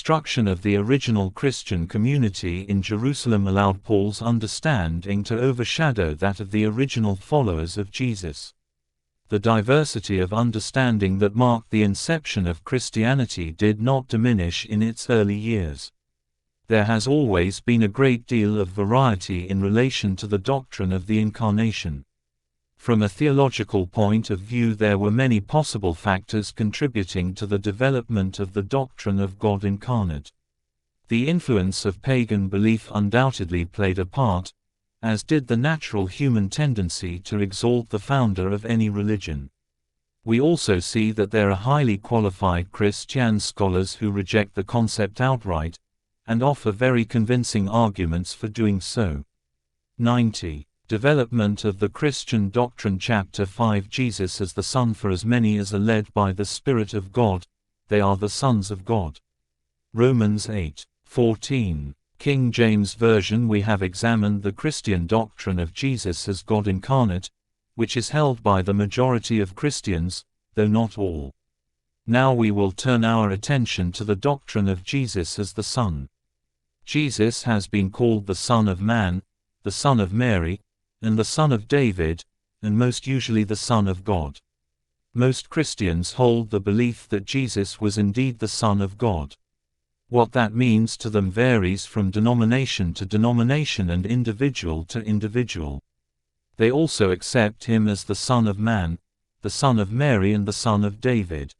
destruction of the original Christian community in Jerusalem allowed Paul's understanding to overshadow that of the original followers of Jesus. The diversity of understanding that marked the inception of Christianity did not diminish in its early years. There has always been a great deal of variety in relation to the doctrine of the Incarnation. From a theological point of view, there were many possible factors contributing to the development of the doctrine of God incarnate. The influence of pagan belief undoubtedly played a part, as did the natural human tendency to exalt the founder of any religion. We also see that there are highly qualified Christian scholars who reject the concept outright, and offer very convincing arguments for doing so. 90. Development of the Christian Doctrine. Chapter 5. Jesus as the Son. For as many as are led by the Spirit of God, they are the sons of God. Romans 8:14. King James Version. We have examined the Christian doctrine of Jesus as God incarnate, which is held by the majority of Christians, though not all. Now we will turn our attention to the doctrine of Jesus as the Son. Jesus has been called the Son of Man, the Son of Mary, and the Son of David, and most usually the Son of God. Most Christians hold the belief that Jesus was indeed the Son of God. What that means to them varies from denomination to denomination and individual to individual. They also accept him as the Son of Man, the Son of Mary and the Son of David.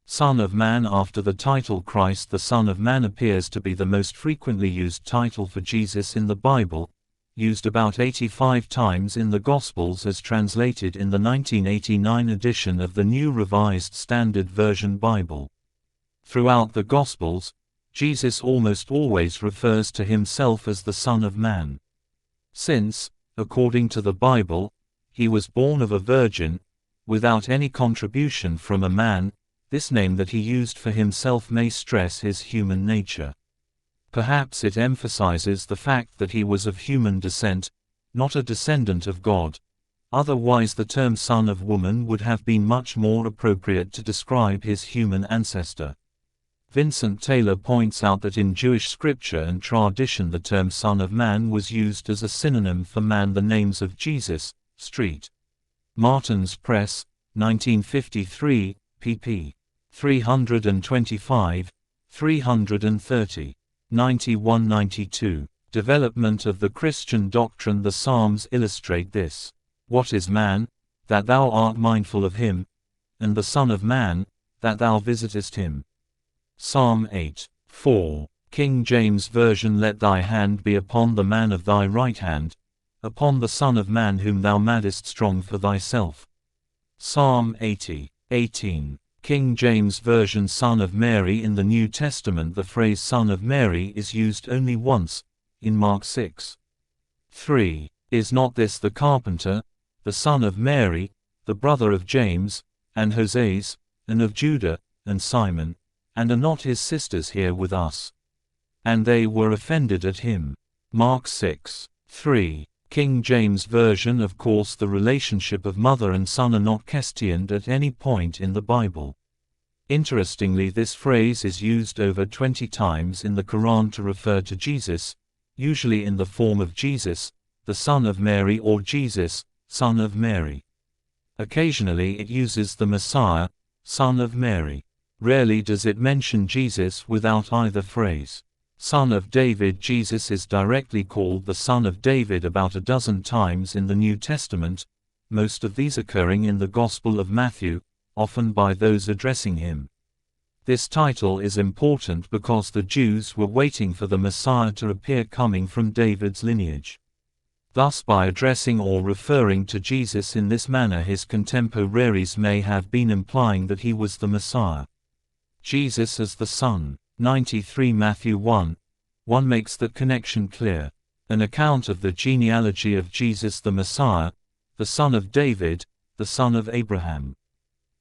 Son of Man. After the title Christ the Son of Man appears to be the most frequently used title for Jesus in the Bible, used about 85 times in the Gospels as translated in the 1989 edition of the New Revised Standard Version Bible. Throughout the Gospels, Jesus almost always refers to himself as the Son of Man. Since, according to the Bible, he was born of a virgin, without any contribution from a man, this name that he used for himself may stress his human nature. Perhaps it emphasizes the fact that he was of human descent, not a descendant of God. Otherwise the term son of woman would have been much more appropriate to describe his human ancestor. Vincent Taylor points out that in Jewish scripture and tradition the term Son of Man was used as a synonym for man. The names of Jesus, St. Martin's Press, 1953, pp. 325, 330. 91-92. Development of the Christian doctrine. The Psalms illustrate this. What is man, that thou art mindful of him, and the Son of Man, that thou visitest him? Psalm 8:4. King James Version. Let thy hand be upon the man of thy right hand, upon the Son of Man whom thou madest strong for thyself. Psalm 80:18. King James Version. Son of Mary. In the New Testament the phrase Son of Mary is used only once, in Mark 6:3. Is not this the carpenter, the son of Mary, the brother of James, and Joses, and of Judah, and Simon? And are not his sisters here with us? And they were offended at him. Mark 6:3. King James Version. Of course the relationship of mother and son are not questioned at any point in the Bible. Interestingly, this phrase is used over 20 times in the Quran to refer to Jesus, usually in the form of Jesus, the Son of Mary, or Jesus, Son of Mary. Occasionally it uses the Messiah, Son of Mary. Rarely does it mention Jesus without either phrase. Son of David. Jesus is directly called the Son of David about a dozen times in the New Testament, most of these occurring in the Gospel of Matthew, often by those addressing him. This title is important because the Jews were waiting for the Messiah to appear coming from David's lineage. Thus by addressing or referring to Jesus in this manner his contemporaries may have been implying that he was the Messiah. Jesus as the Son. 93. Matthew 1:1 makes that connection clear. An account of the genealogy of Jesus the Messiah, the son of David, the son of Abraham.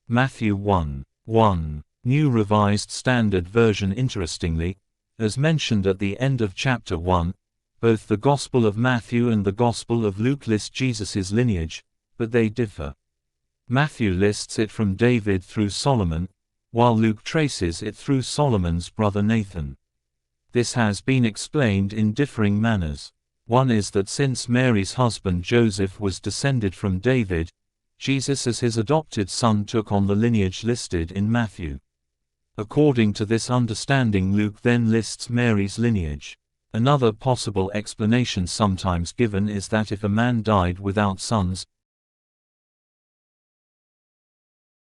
Matthew 1:1. New Revised Standard Version. Interestingly, as mentioned at the end of chapter 1, both the Gospel of Matthew and the Gospel of Luke list Jesus' lineage, but they differ. Matthew lists it from David through Solomon, while Luke traces it through Solomon's brother Nathan. This has been explained in differing manners. One is that since Mary's husband Joseph was descended from David, Jesus as his adopted son took on the lineage listed in Matthew. According to this understanding, Luke then lists Mary's lineage. Another possible explanation sometimes given is that if a man died without sons,